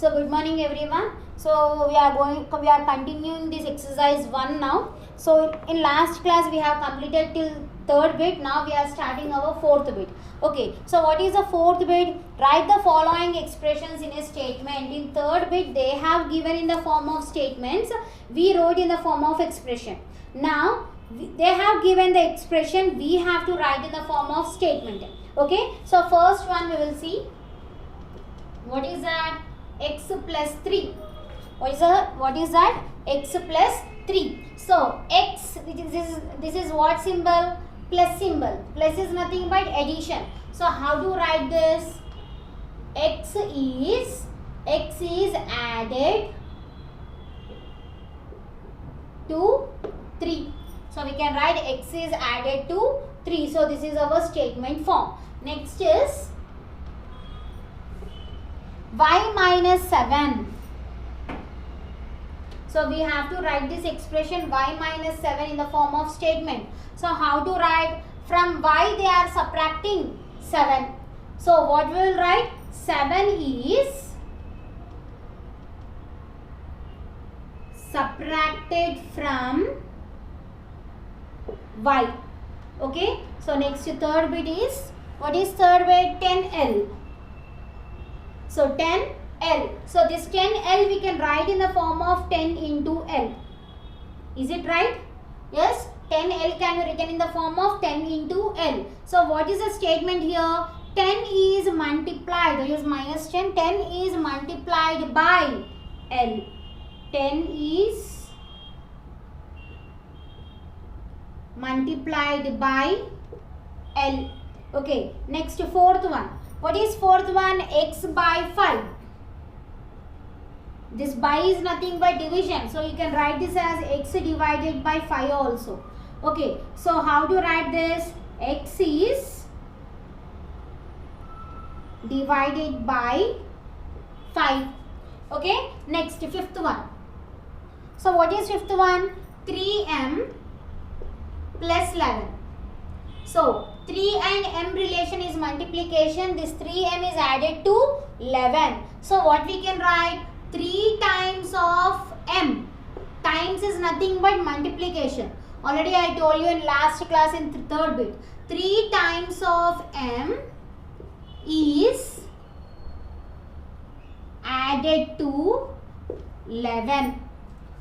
So good morning everyone. So we are continuing this exercise 1 now. So in last class we have completed till third bit. Now we are starting our fourth bit. Okay. So what is the fourth bit? Write the following expressions in a statement. In third bit they have given in the form of statements. We wrote in the form of expression. Now they have given the expression. We have to write in the form of statement. Okay. So first one we will see. What is that? X plus 3. What is that? X plus 3. So x, this is what symbol? Plus symbol. Plus is nothing but addition. So how to write this? X is added to 3. So we can write x is added to 3. So this is our statement form. Next is y minus 7. So we have to write this expression y minus 7 in the form of statement. So how to write? From y they are subtracting 7. So what we will write? 7 is subtracted from y. Okay. So next third bit is, what is third bit? 10L. So 10L. So this 10L we can write in the form of 10 into L. Is it right? Yes. 10L can be written in the form of 10 into L. So what is the statement here? 10 is multiplied. Use minus 10. 10 is multiplied by L. 10 is multiplied by L. Okay. Next fourth one. What is fourth one? X by 5. This by is nothing but division. So you can write this as x divided by 5 also. Okay. So how to write this? X is divided by 5. Okay. Next fifth one. So what is fifth one? 3m plus 11. So 3 and m relation is multiplication. This 3m is added to 11. So what we can write? 3 times of m. Times is nothing but multiplication. Already I told you in last class in third bit. 3 times of m is added to 11.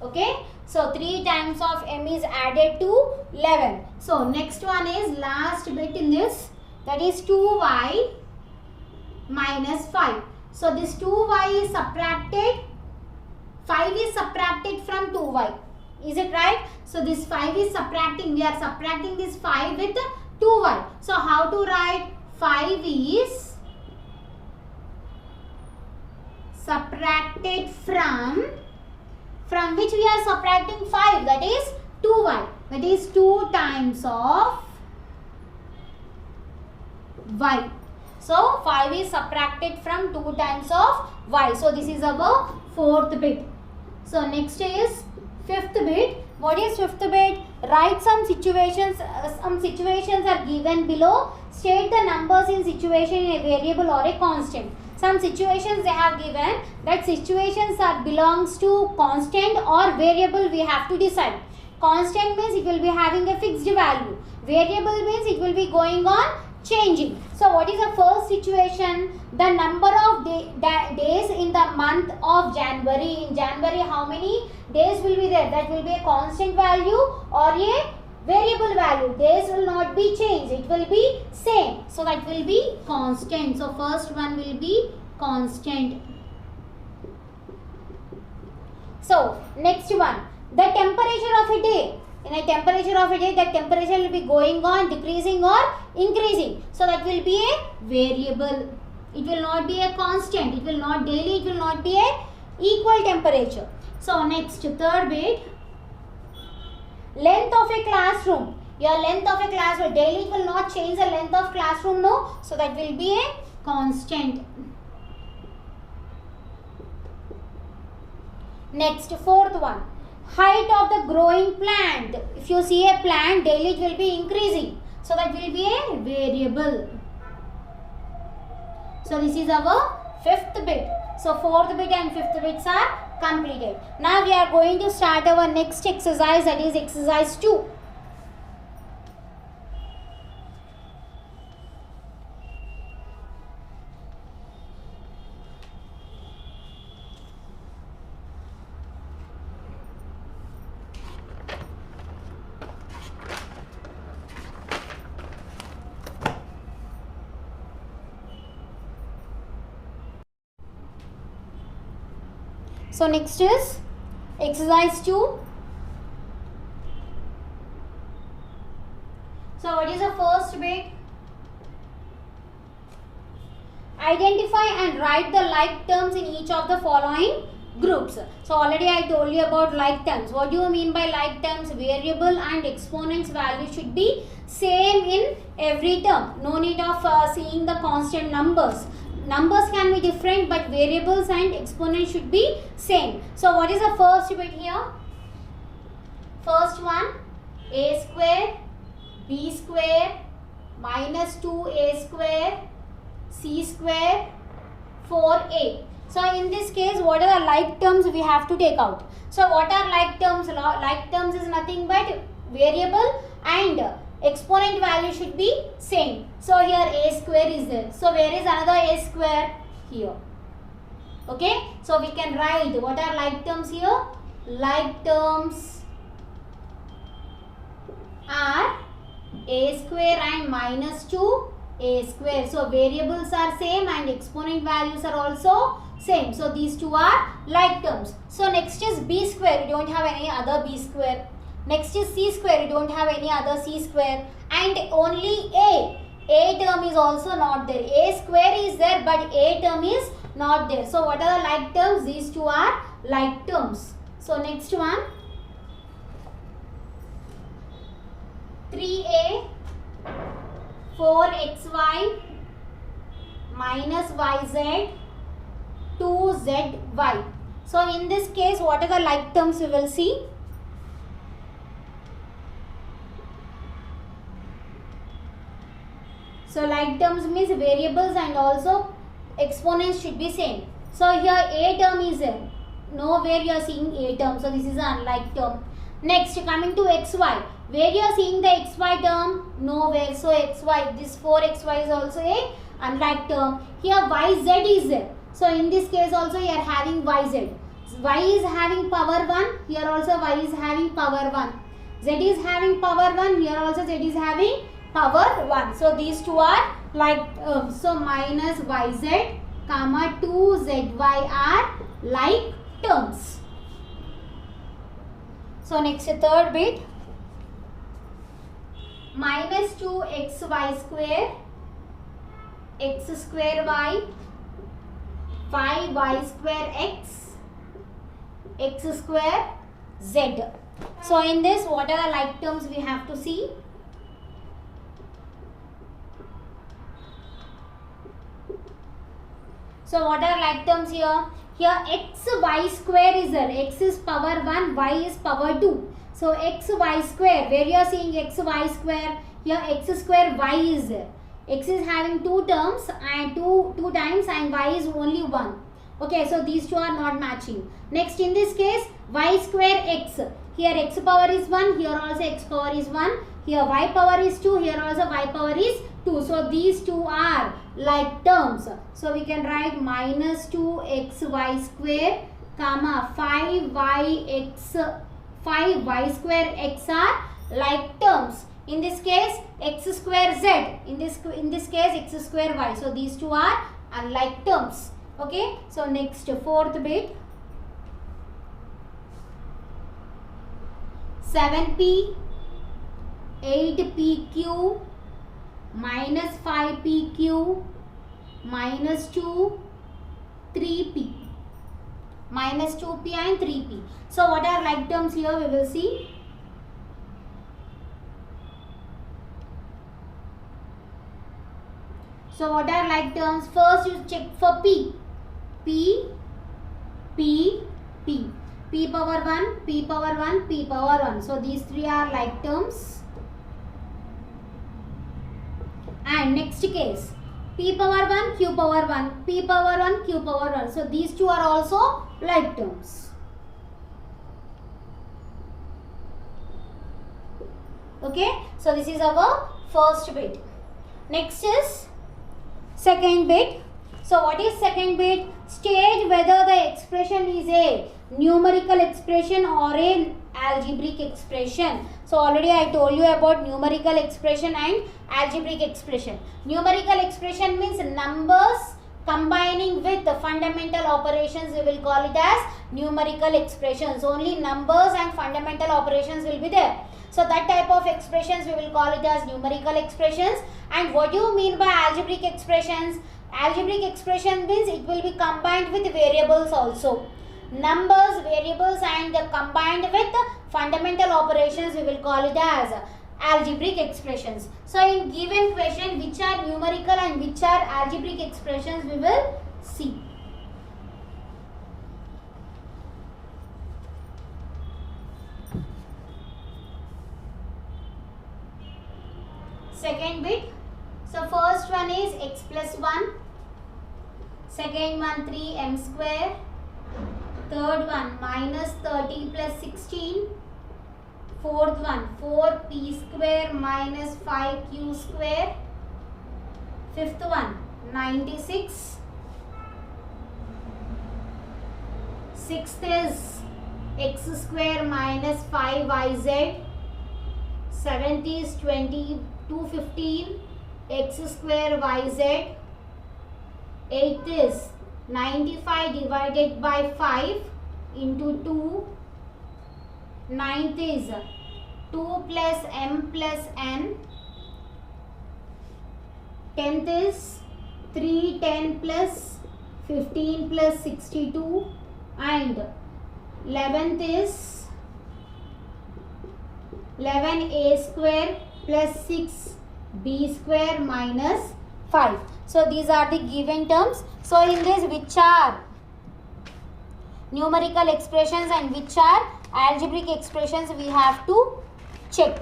Okay. So 3 times of m is added to 11. So next one is last bit in this, that is 2y minus 5. So this 2y is subtracted, 5 is subtracted from 2y. Is it right? So this 5 is subtracting, we are subtracting this 5 with 2y. So how to write? 5 is subtracted from which we are subtracting 5, that is 2y. That is 2 times of y. So 5 is subtracted from 2 times of y. So this is our fourth bit. So next is fifth bit. What is fifth bit? Write some situations. Some situations are given below. State the numbers in situation in a variable or a constant. Some situations they have given, that situations are belongs to constant or variable, we have to decide. Constant means it will be having a fixed value. Variable means it will be going on changing. So what is the first situation? The number of days in the month of January. In January how many days will be there? That will be a constant value or a variable value. Days will not be changed. It will be same. So that will be constant. So first one will be constant. So next one. The temperature of a day. In a temperature of a day, the temperature will be going on decreasing or increasing. So that will be a variable. It will not be a constant. It will not daily. It will not be a equal temperature. So next third bit. Length of a classroom. Your length of a classroom. Daily it will not change the length of classroom, no. So that will be a constant. Next fourth one. Height of the growing plant. If you see a plant, daily it will be increasing. So that will be a variable. So this is our fifth bit. So fourth bit and fifth bits are completed. Now we are going to start our next exercise, that is exercise 2. So next is exercise 2. So what is the first bit? Identify and write the like terms in each of the following groups. So already I told you about like terms. What do you mean by like terms? Variable and exponents value should be same in every term. No need of seeing the constant numbers. Numbers can be different, but variables and exponents should be same. So what is the first bit here? First one, a square, b square, minus 2a square, c square, 4a. So in this case, what are the like terms we have to take out? So what are like terms? Like terms is nothing but variable and exponent value should be same. So here a square is there. So where is another a square? Here. Okay. So we can write what are like terms here? Like terms are a square and minus 2a square. So variables are same and exponent values are also same. So these two are like terms. So next is b square. You don't have any other b square. Next is c square. You don't have any other c square. And only a term is also not there. A square is there, but a term is not there. So what are the like terms? These two are like terms. So next one, 3a, 4xy, minus yz, 2zy. So in this case, what are the like terms we will see? So like terms means variables and also exponents should be same. So here a term is there. Nowhere you are seeing a term. So this is an unlike term. Next, coming to xy. Where you are seeing the xy term? Nowhere. So xy, this 4xy is also a unlike term. Here yz is there. So in this case also you are having yz. Y is having power 1. Here also y is having power 1. Z is having power 1. Here also z is having power 1. So these two are like so minus yz comma 2zy are like terms. So next third bit, minus 2xy square, x square y, 5y square x square z. So in this, what are the like terms we have to see? So what are like terms here? Here x y square is there. X is power 1, y is power 2. So x y square, where you are seeing x y square, here x square y is there. X is having two terms and two times and y is only 1. Okay, so these two are not matching. Next in this case, y square x. Here x power is 1, here also x power is 1. Here y power is 2, here also y power is 2. So these two are like terms. So we can write minus 2xy square comma 5y square x are like terms. In this case x square z. In this case x square y. So these two are unlike terms. Okay. So next fourth bit, 7p, 8pq, minus 5pq, minus 2, 3p. Minus 2p and 3p. So what are like terms here we will see. So what are like terms? First you check for p. P, p, p. P power 1, p power 1, p power 1. So these three are like terms. And next case, p power 1, q power 1, p power 1, q power 1. So these two are also like terms. Okay, so this is our first bit. Next is second bit. So what is second bit? State whether the expression is a numerical expression or an algebraic expression. So already I told you about numerical expression and algebraic expression. Numerical expression means numbers combining with the fundamental operations. We will call it as numerical expressions. Only numbers and fundamental operations will be there. So that type of expressions we will call it as numerical expressions. And what do you mean by algebraic expressions? Algebraic expression means it will be combined with variables also. Numbers, variables and combined with fundamental operations we will call it as algebraic expressions. So in given question, which are numerical and which are algebraic expressions we will see. Second bit. So first one is x plus 1. Second one 3m square. Third one minus 30 plus 16. Fourth one 4p square minus 5q square. Fifth one 96. Sixth is x square minus 5yz. Seventh is 215 x square yz. Eighth is 95 divided by 5 into 2. Ninth is 2 plus m plus n. 10th is 3 10 plus 15 plus 62. And 11th is 11a square plus 6b square minus 5. So these are the given terms. So in this, which are numerical expressions and which are algebraic expressions we have to check.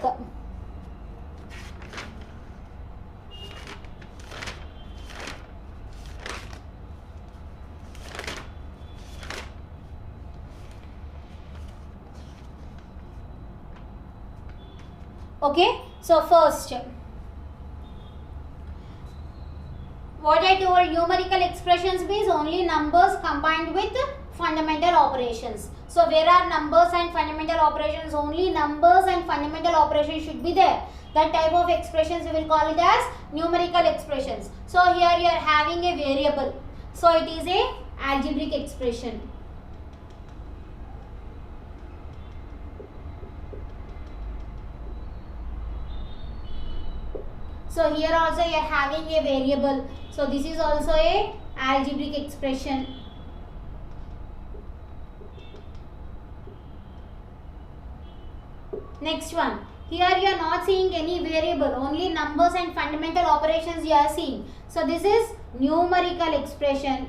Okay, so first, what I told, numerical expressions means only numbers combined with fundamental operations. So where are numbers and fundamental operations? Only numbers and fundamental operations should be there. That type of expressions we will call it as numerical expressions. So here you are having a variable. So it is a algebraic expression. So here also you are having a variable. So this is also a algebraic expression. Next one. Here you are not seeing any variable. Only numbers and fundamental operations you are seeing. So this is numerical expression.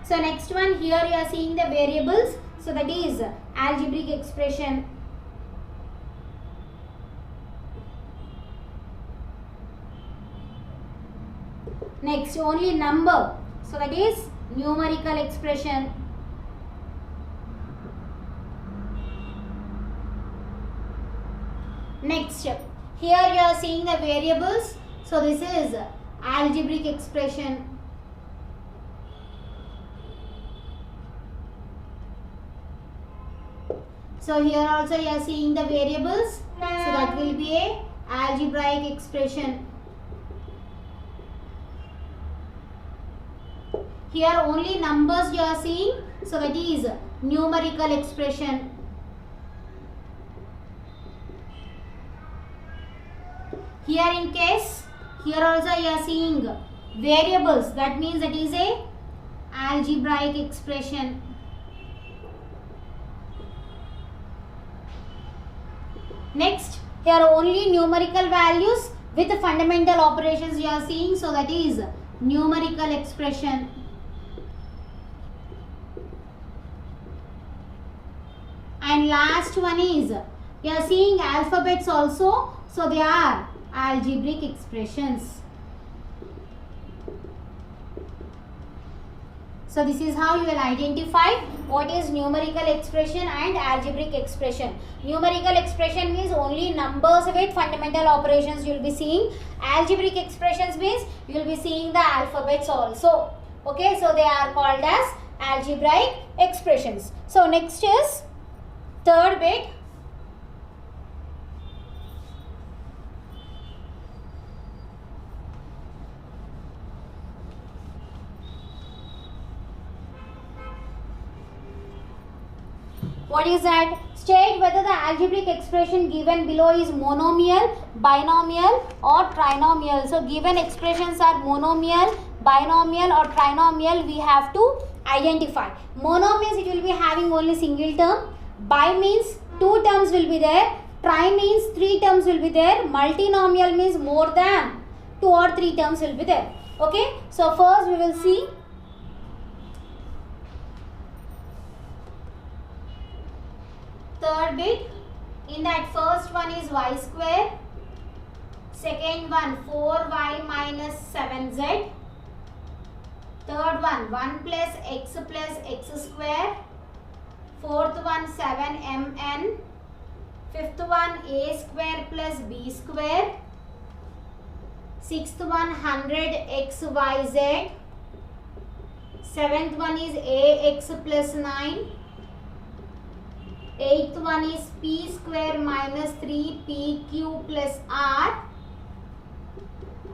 So next one, here you are seeing the variables. So that is algebraic expression. Next, only number. So that is numerical expression. Next, here you are seeing the variables. So this is algebraic expression. So here also you are seeing the variables. So that will be a algebraic expression. Here only numbers you are seeing. So that is numerical expression. Here in case, here also you are seeing variables. That means that is a algebraic expression. Next, here only numerical values with the fundamental operations you are seeing. So that is numerical expression. And last one is You are seeing alphabets also, so they are algebraic expressions. So this is how you will identify what is numerical expression and algebraic expression. Numerical expression means only numbers with fundamental operations you will be seeing. Algebraic expressions means you will be seeing the alphabets also. Okay, so they are called as algebraic expressions. So next is third bit. What is that? State whether the algebraic expression given below is monomial, binomial or trinomial. So given expressions are monomial, binomial or trinomial, we have to identify. Mono means it will be having only single term. Bi means two terms will be there. Tri means three terms will be there. Multinomial means more than two or three terms will be there. Okay. So first we will see. Third bit, in that first one is y square, second one 4y minus 7z, third one 1 plus x square, fourth one 7mn, fifth one a square plus b square, sixth one 100xyz, seventh one is ax plus 9, eighth one is p square minus 3pq plus r,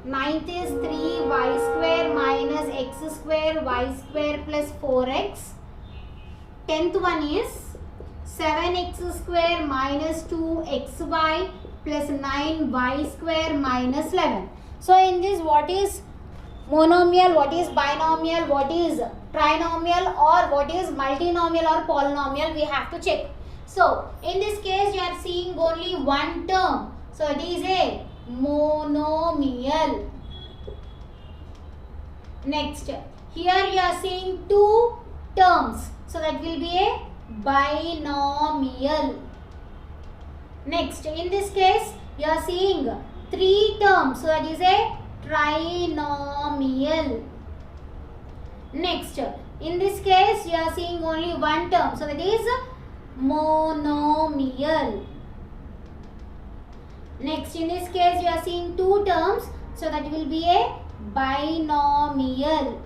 ninth is 3y square minus x square y square plus 4x, tenth one is 7x square minus 2xy plus 9y square minus 11. So in this, what is monomial, what is binomial, what is trinomial or what is multinomial or polynomial, we have to check. So in this case you are seeing only one term, so it is a monomial. Next, here you are seeing two terms, so that will be a binomial. Next, in this case you are seeing three terms, so that is a trinomial. Next, in this case you are seeing only one term, so that is monomial. Next, in this case you are seeing two terms, so that will be a binomial.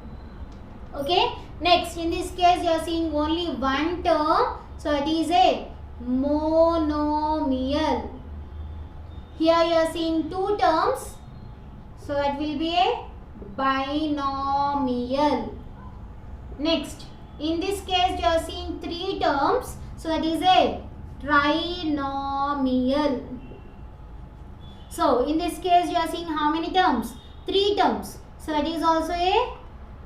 Okay. Next, in this case you are seeing only one term, so it is a monomial. Here you are seeing two terms, so that will be a binomial. Next, in this case you are seeing three terms, so that is a trinomial. So in this case you are seeing how many terms? Three terms. So that is also a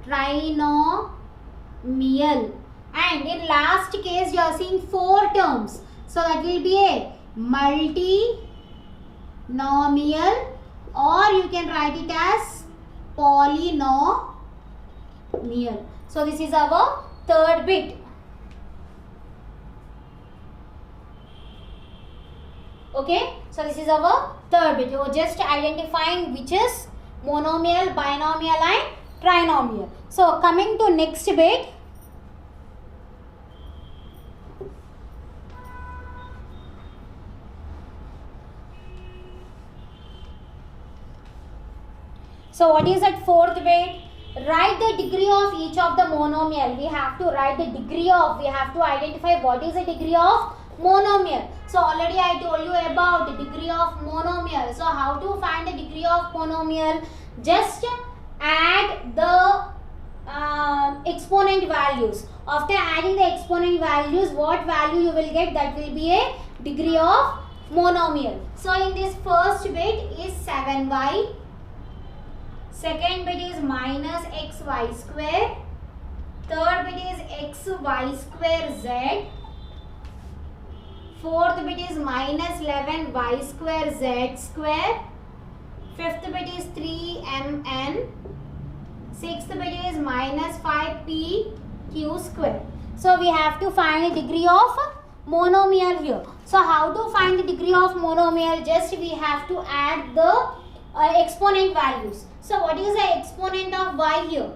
trinomial. And in last case you are seeing four terms. So that will be a multinomial, or you can write it as polynomial. So this is our third bit. Okay, so this is our third bit. You are just identifying which is monomial, binomial and trinomial. So coming to next bit. So what is that fourth bit? Write the degree of each of the monomial. We have to write the degree of, we have to identify what is the degree of monomial. So already I told you about the degree of monomial. So how to find the degree of monomial? Just add the exponent values. After adding the exponent values, what value you will get, that will be a degree of monomial. So in this first bit is 7y. Second bit is minus xy square. Third bit is xy square z. Fourth bit is minus 11y square z square. Fifth bit is 3mn. Sixth bit is minus 5p q square. So we have to find a degree of monomial here. So how to find the degree of monomial? Just we have to add the exponent values. So what is the exponent of y here?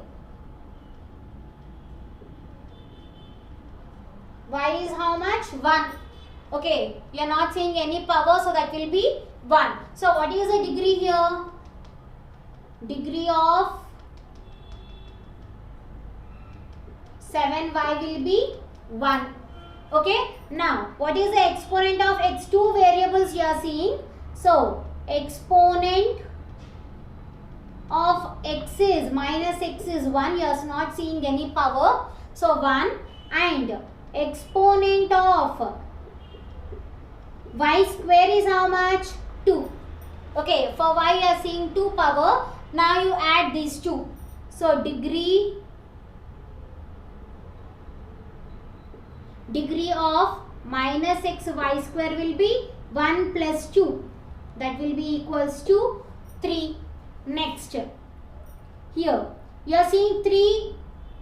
Y is how much? 1. Okay, we are not saying any power, so that will be 1. So what is the degree here? Degree of 7y will be 1. Okay, now what is the exponent of x? 2 variables you are seeing. So exponent of x is minus x is 1. You are not seeing any power. So 1, and exponent of y square is how much? 2. Okay, for y you are seeing 2 power. Now you add these two. So degree of minus x y square will be 1 plus 2. That will be equals to 3. Next, here you are seeing 3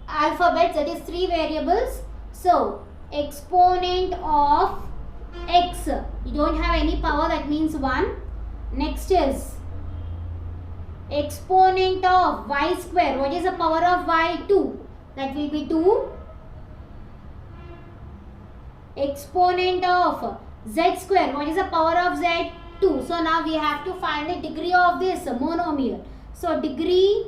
alphabets, that is 3 variables. So exponent of x, you don't have any power, that means 1. Next is exponent of y square. What is the power of y? 2. That will be 2. Exponent of z square. What is the power of z? 2. So now we have to find the degree of this monomial. So degree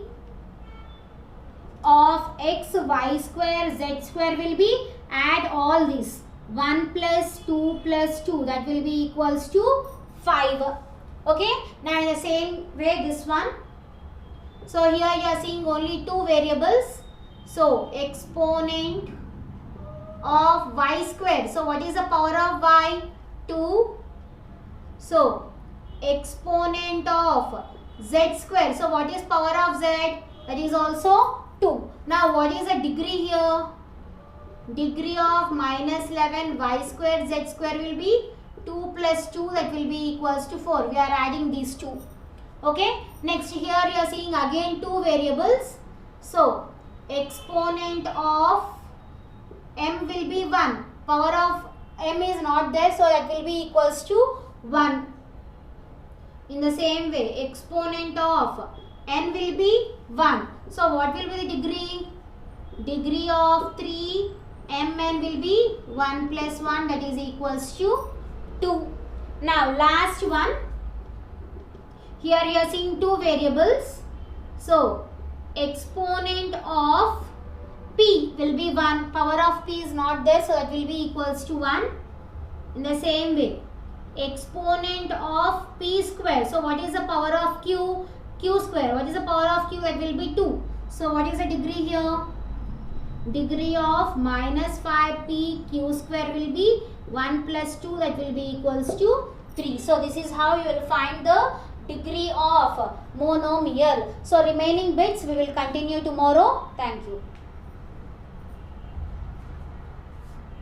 of x, y square, z square will be, add all these. 1 plus 2 plus 2, that will be equals to 5. Okay. Now in the same way this one. So here you are seeing only 2 variables. So exponent of y square. So what is the power of y? 2. So exponent of z square. So what is power of z? That is also 2. Now what is the degree here? Degree of minus 11 y square z square will be 2 plus 2, that will be equals to 4. We are adding these two. Okay. Next here you are seeing again 2 variables. So exponent of m will be 1. Power of m is not there, so that will be equals to 1. In the same way, exponent of n will be 1. So what will be the degree? Degree of 3 mn will be 1 plus 1, that is equals to 2. Now last one. Here you are seeing 2 variables. So exponent of p will be 1. Power of p is not there, so that will be equals to 1. In the same way, exponent of p square. So what is the power of q? Q square. What is the power of q? That will be 2. So what is the degree here? Degree of minus 5p q square will be 1 plus 2, that will be equals to 3. So this is how you will find the degree of monomial. So remaining bits we will continue tomorrow. Thank you.